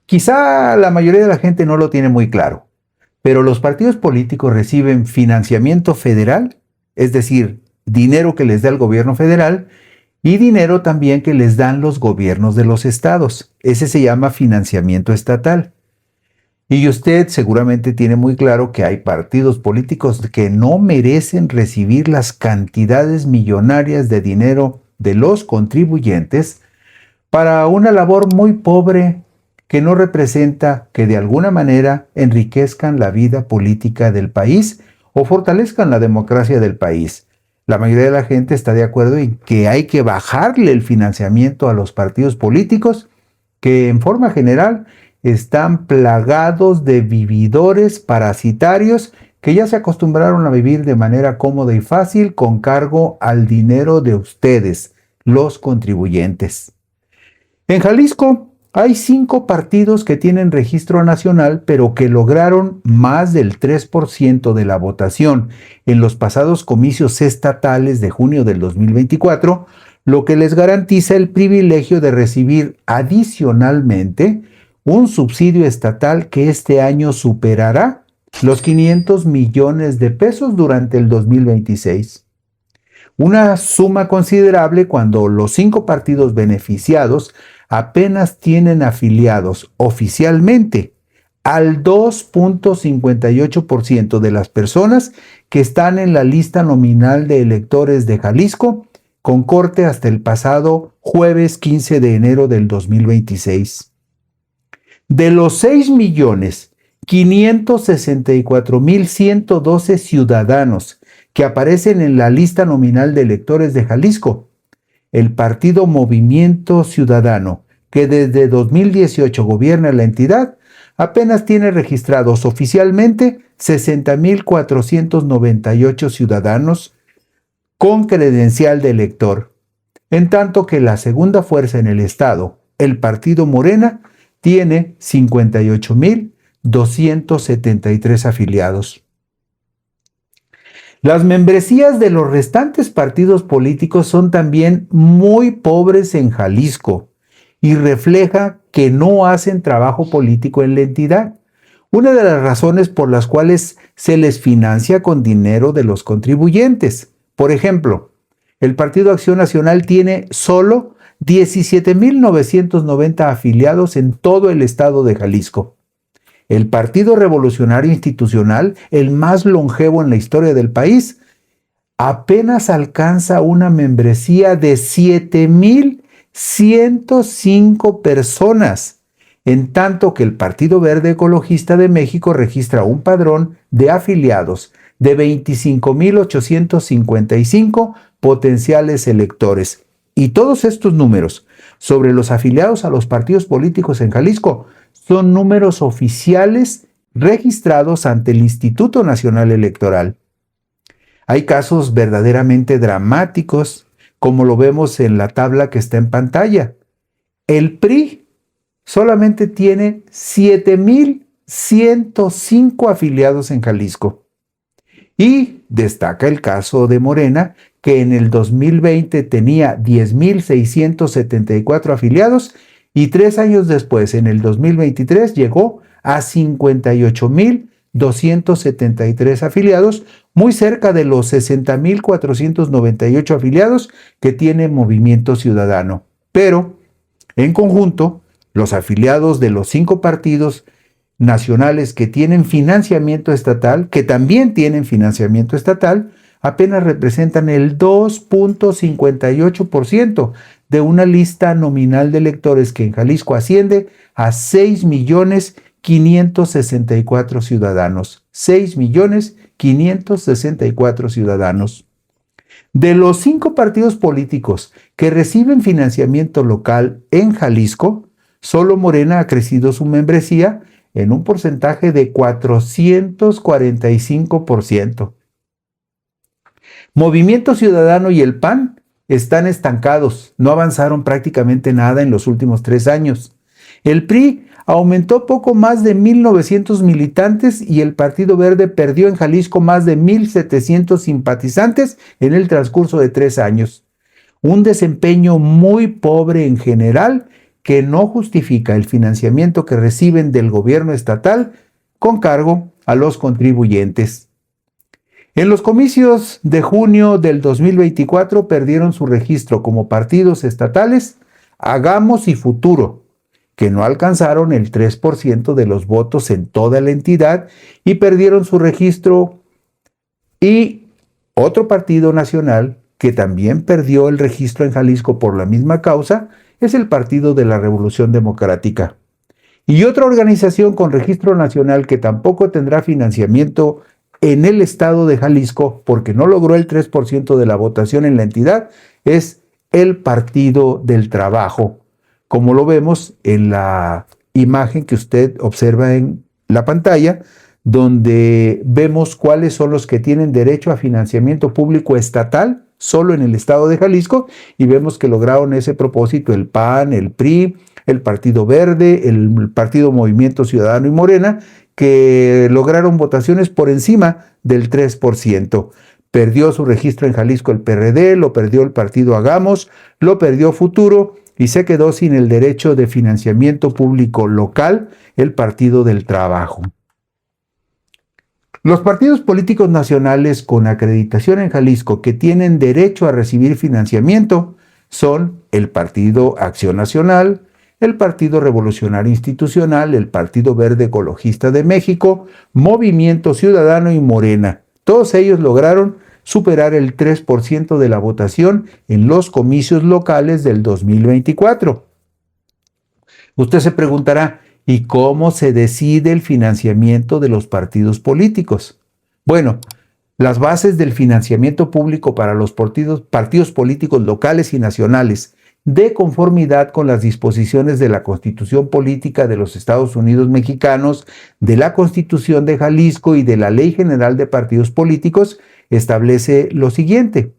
Quizá la mayoría de la gente no lo tiene muy claro, pero los partidos políticos reciben financiamiento federal, es decir, dinero que les da el gobierno federal y dinero también que les dan los gobiernos de los estados. Ese se llama financiamiento estatal. Y usted seguramente tiene muy claro que hay partidos políticos que no merecen recibir las cantidades millonarias de dinero de los contribuyentes para una labor muy pobre que no representa que de alguna manera enriquezcan la vida política del país o fortalezcan la democracia del país. La mayoría de la gente está de acuerdo en que hay que bajarle el financiamiento a los partidos políticos que en forma general están plagados de vividores parasitarios que ya se acostumbraron a vivir de manera cómoda y fácil con cargo al dinero de ustedes, los contribuyentes. En Jalisco hay 5 partidos que tienen registro nacional, pero que lograron más del 3% de la votación en los pasados comicios estatales de junio del 2024, lo que les garantiza el privilegio de recibir adicionalmente un subsidio estatal que este año superará los 500 millones de pesos durante el 2026. Una suma considerable cuando los 5 partidos beneficiados apenas tienen afiliados oficialmente al 2.58% de las personas que están en la lista nominal de electores de Jalisco, con corte hasta el pasado jueves 15 de enero del 2026. De los 6.564.112 ciudadanos que aparecen en la lista nominal de electores de Jalisco, el partido Movimiento Ciudadano, que desde 2018 gobierna la entidad, apenas tiene registrados oficialmente 60.498 ciudadanos con credencial de elector, en tanto que la segunda fuerza en el estado, el partido Morena, tiene 58.273 afiliados. Las membresías de los restantes partidos políticos son también muy pobres en Jalisco y refleja que no hacen trabajo político en la entidad. Una de las razones por las cuales se les financia con dinero de los contribuyentes. Por ejemplo, el Partido Acción Nacional tiene solo 17.990 afiliados en todo el estado de Jalisco. El Partido Revolucionario Institucional, el más longevo en la historia del país, apenas alcanza una membresía de 7.105 personas, en tanto que el Partido Verde Ecologista de México registra un padrón de afiliados de 25.855 potenciales electores. Y todos estos números sobre los afiliados a los partidos políticos en Jalisco son números oficiales registrados ante el Instituto Nacional Electoral. Hay casos verdaderamente dramáticos, como lo vemos en la tabla que está en pantalla. El PRI solamente tiene 7.105 afiliados en Jalisco. Y destaca el caso de Morena, que en el 2020 tenía 10.674 afiliados y 3 años después, en el 2023, llegó a 58.273 afiliados, muy cerca de los 60.498 afiliados que tiene Movimiento Ciudadano. Pero, en conjunto, los afiliados de los 5 partidos nacionales que tienen financiamiento estatal, que también tienen financiamiento estatal, apenas representan el 2.58% de una lista nominal de electores que en Jalisco asciende a 6.564 ciudadanos. 6.564 ciudadanos. De los 5 partidos políticos que reciben financiamiento local en Jalisco, solo Morena ha crecido su membresía en un porcentaje de 445%. Movimiento Ciudadano y el PAN están estancados, no avanzaron prácticamente nada en los últimos 3 años. El PRI aumentó poco más de 1.900 militantes y el Partido Verde perdió en Jalisco más de 1.700 simpatizantes en el transcurso de 3 años. Un desempeño muy pobre en general que no justifica el financiamiento que reciben del gobierno estatal con cargo a los contribuyentes. En los comicios de junio del 2024 perdieron su registro como partidos estatales Hagamos y Futuro, que no alcanzaron el 3% de los votos en toda la entidad y perdieron su registro, y otro partido nacional que también perdió el registro en Jalisco por la misma causa es el Partido de la Revolución Democrática. Y otra organización con registro nacional que tampoco tendrá financiamiento en el estado de Jalisco porque no logró el 3% de la votación en la entidad es el Partido del Trabajo, como lo vemos en la imagen que usted observa en la pantalla, donde vemos cuáles son los que tienen derecho a financiamiento público estatal solo en el estado de Jalisco, y vemos que lograron ese propósito el PAN, el PRI, el Partido Verde, el Partido Movimiento Ciudadano y Morena, que lograron votaciones por encima del 3%. Perdió su registro en Jalisco el PRD, lo perdió el partido Hagamos, lo perdió Futuro y se quedó sin el derecho de financiamiento público local el Partido del Trabajo. Los partidos políticos nacionales con acreditación en Jalisco que tienen derecho a recibir financiamiento son el Partido Acción Nacional, el Partido Revolucionario Institucional, el Partido Verde Ecologista de México, Movimiento Ciudadano y Morena. Todos ellos lograron superar el 3% de la votación en los comicios locales del 2024. Usted se preguntará, ¿y cómo se decide el financiamiento de los partidos políticos? Bueno, las bases del financiamiento público para los partidos políticos locales y nacionales, de conformidad con las disposiciones de la Constitución Política de los Estados Unidos Mexicanos, de la Constitución de Jalisco y de la Ley General de Partidos Políticos, establece lo siguiente: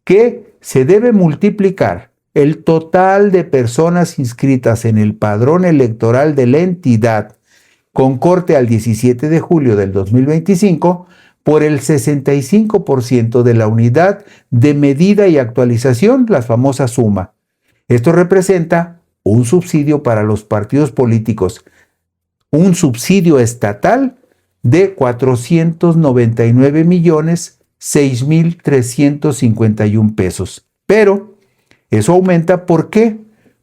que se debe multiplicar el total de personas inscritas en el padrón electoral de la entidad con corte al 17 de julio del 2025 por el 65% de la unidad de medida y actualización, la famosa suma. Esto representa un subsidio para los partidos políticos, un subsidio estatal de 499,6,351 pesos. Pero eso aumenta, ¿por qué?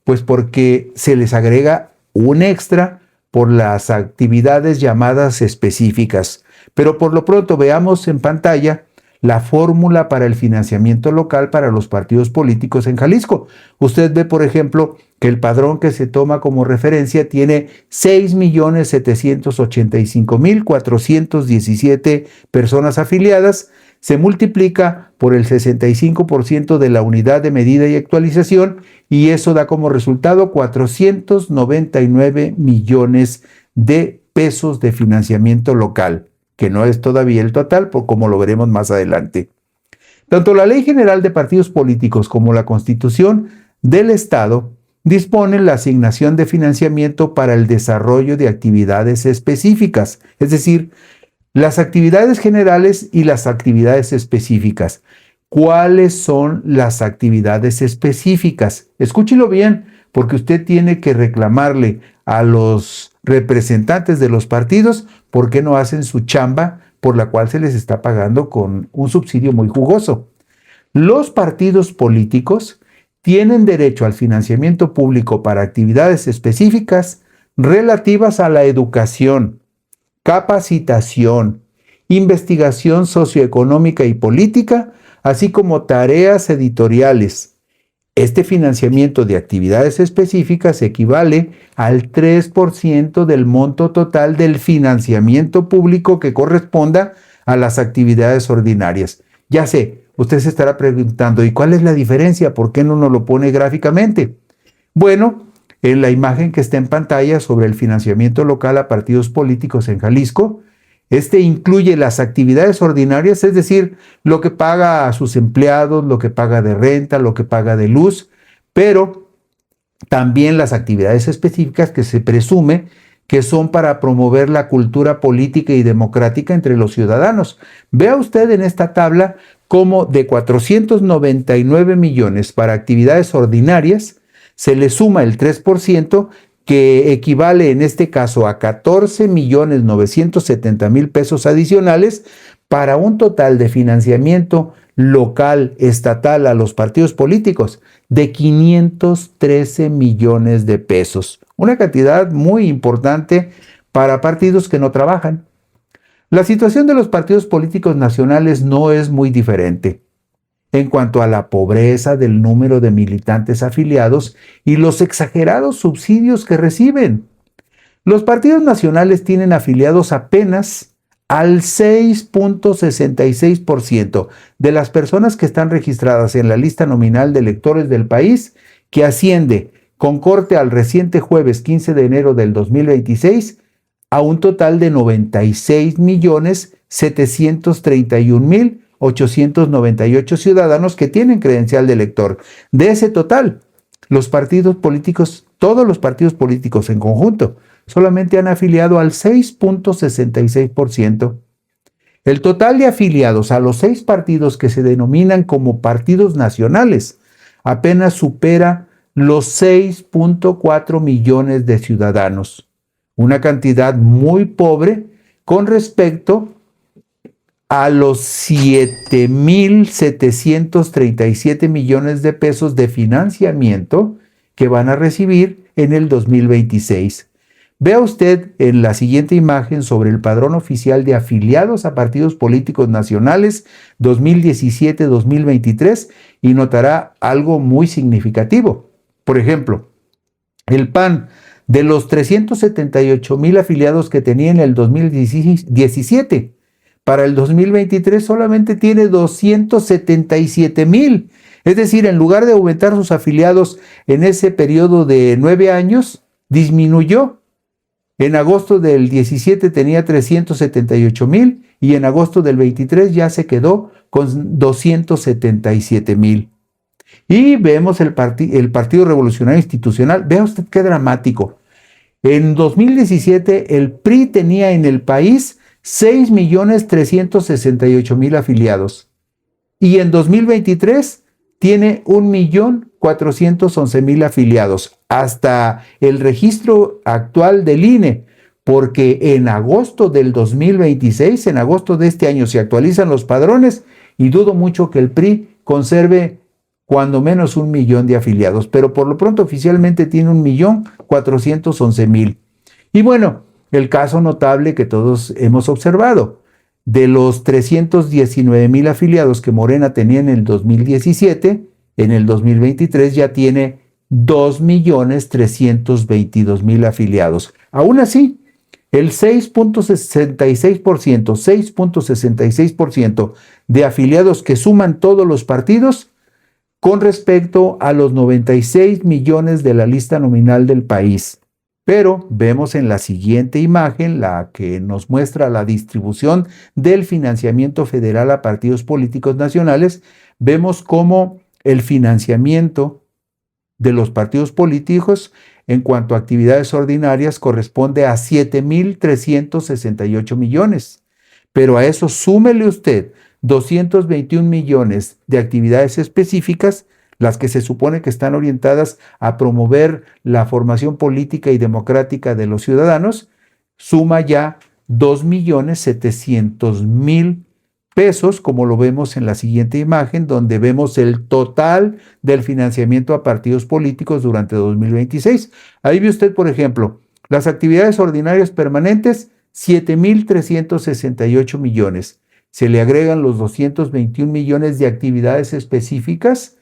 Pues porque se les agrega un extra por las actividades llamadas específicas. Pero por lo pronto veamos en pantalla la fórmula para el financiamiento local para los partidos políticos en Jalisco. Usted ve, por ejemplo, que el padrón que se toma como referencia tiene 6,785,417 personas afiliadas, se multiplica por el 65% de la unidad de medida y actualización y eso da como resultado 499 millones de pesos de financiamiento local, que no es todavía el total, como lo veremos más adelante. Tanto la Ley General de Partidos Políticos como la Constitución del Estado disponen la asignación de financiamiento para el desarrollo de actividades específicas, es decir, las actividades generales y las actividades específicas. ¿Cuáles son las actividades específicas? Escúchelo bien, porque usted tiene que reclamarle a los representantes de los partidos por qué no hacen su chamba por la cual se les está pagando con un subsidio muy jugoso. Los partidos políticos tienen derecho al financiamiento público para actividades específicas relativas a la educación, capacitación, investigación socioeconómica y política, así como tareas editoriales. Este financiamiento de actividades específicas equivale al 3% del monto total del financiamiento público que corresponda a las actividades ordinarias. Ya sé, usted se estará preguntando, ¿y cuál es la diferencia? ¿Por qué no nos lo pone gráficamente? Bueno, en la imagen que está en pantalla sobre el financiamiento local a partidos políticos en Jalisco, este incluye las actividades ordinarias, es decir, lo que paga a sus empleados, lo que paga de renta, lo que paga de luz, pero también las actividades específicas que se presume que son para promover la cultura política y democrática entre los ciudadanos. Vea usted en esta tabla cómo de 499 millones para actividades ordinarias, se le suma el 3%, que equivale en este caso a 14,970,000 pesos adicionales, para un total de financiamiento local, estatal a los partidos políticos de 513 millones de pesos. Una cantidad muy importante para partidos que no trabajan. La situación de los partidos políticos nacionales no es muy diferente en cuanto a la pobreza del número de militantes afiliados y los exagerados subsidios que reciben. Los partidos nacionales tienen afiliados apenas al 6,66% de las personas que están registradas en la lista nominal de electores del país, que asciende, con corte al reciente jueves 15 de enero del 2026, a un total de 96,731,898 ciudadanos que tienen credencial de elector. De ese total, los partidos políticos, todos los partidos políticos en conjunto, solamente han afiliado al 6,66%. El total de afiliados a los 6 partidos que se denominan como partidos nacionales apenas supera los 6,4 millones de ciudadanos. Una cantidad muy pobre con respecto a los 7,737 millones de pesos de financiamiento que van a recibir en el 2026. Vea usted en la siguiente imagen sobre el padrón oficial de afiliados a partidos políticos nacionales 2017-2023 y notará algo muy significativo. Por ejemplo, el PAN, de los 378,000 afiliados que tenía en el 2017, para el 2023 solamente tiene 277,000. Es decir, en lugar de aumentar sus afiliados en ese periodo de 9 años, disminuyó. En agosto del 17 tenía 378,000 y en agosto del 23 ya se quedó con 277,000. Y vemos el Partido Revolucionario Institucional. Vea usted qué dramático. En 2017 el PRI tenía en el país 6,368,000 afiliados y en 2023 tiene 1,411,000 afiliados hasta el registro actual del INE, porque en agosto del 2026, en agosto de este año, se actualizan los padrones y dudo mucho que el PRI conserve cuando menos 1 millón de afiliados, pero por lo pronto oficialmente tiene 1,411,000. Y bueno, el caso notable que todos hemos observado, de los 319,000 afiliados que Morena tenía en el 2017, en el 2023 ya tiene 2,322,000 afiliados. Aún así, el 6,66% de afiliados que suman todos los partidos con respecto a los 96 millones de la lista nominal del país. Pero vemos en la siguiente imagen, la que nos muestra la distribución del financiamiento federal a partidos políticos nacionales, vemos cómo el financiamiento de los partidos políticos en cuanto a actividades ordinarias corresponde a 7,368 millones. Pero a eso súmele usted 221 millones de actividades específicas, las que se supone que están orientadas a promover la formación política y democrática de los ciudadanos, suma ya 2,700,000 pesos, como lo vemos en la siguiente imagen, donde vemos el total del financiamiento a partidos políticos durante 2026. Ahí ve usted, por ejemplo, las actividades ordinarias permanentes, 7,368 millones. Se le agregan los 221 millones de actividades específicas,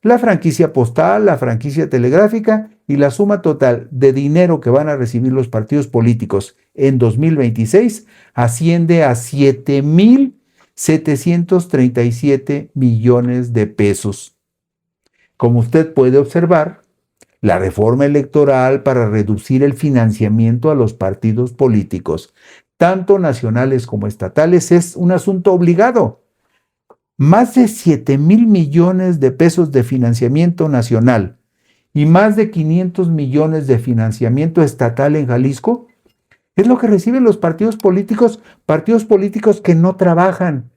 la franquicia postal, la franquicia telegráfica y la suma total de dinero que van a recibir los partidos políticos en 2026 asciende a 7,737 millones de pesos. Como usted puede observar, la reforma electoral para reducir el financiamiento a los partidos políticos, tanto nacionales como estatales, es un asunto obligado. Más de 7,000 millones de pesos de financiamiento nacional y más de 500 millones de financiamiento estatal en Jalisco es lo que reciben los partidos políticos que no trabajan,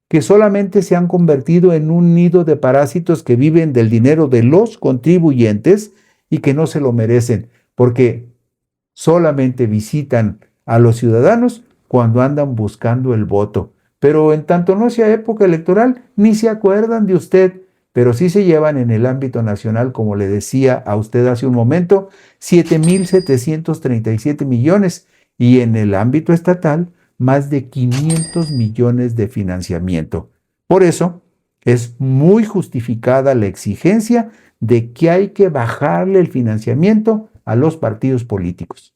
que solamente se han convertido en un nido de parásitos que viven del dinero de los contribuyentes y que no se lo merecen, porque solamente visitan a los ciudadanos cuando andan buscando el voto. Pero en tanto no sea época electoral, ni se acuerdan de usted, pero sí se llevan en el ámbito nacional, como le decía a usted hace un momento, 7,737 millones y en el ámbito estatal, más de 500 millones de financiamiento. Por eso, es muy justificada la exigencia de que hay que bajarle el financiamiento a los partidos políticos.